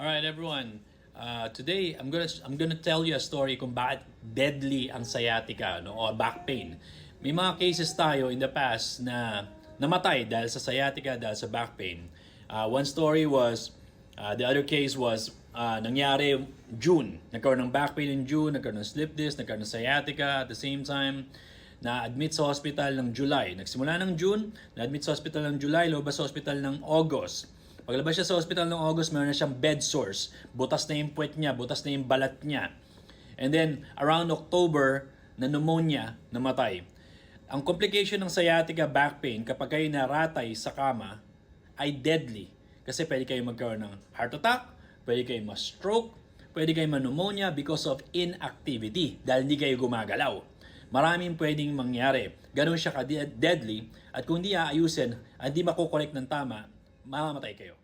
All right, everyone. Today I'm gonna tell you a story kung bakit deadly ang sciatica, no, o back pain. May mga cases tayo in the past na namatay dahil sa sciatica, dahil sa back pain. One story was the other case was nangyari June. Nagkaroon ng back pain in June, nagkaroon ng slip disc, nagkaroon ng sciatica at the same time. Na-admit sa hospital ng July. Nagsimula ng June, na-admit sa hospital ng July, lumabas sa hospital ng August. Paglabas siya sa hospital ng August, meron na siyang bed sores. Butas na yung puwet niya, butas na yung balat niya. And then, around October, na pneumonia, namatay. Ang complication ng sciatica back pain kapag kayo naratay sa kama ay deadly. Kasi pwede kayo magkaroon ng heart attack, pwede kayo ma-stroke, pwede kayo ma-pneumonia because of inactivity dahil hindi kayo gumagalaw. Maraming pwedeng mangyari. Ganun siya ka-deadly at kung hindi aayusin at hindi makokorek ng tama, mamamatay kayo.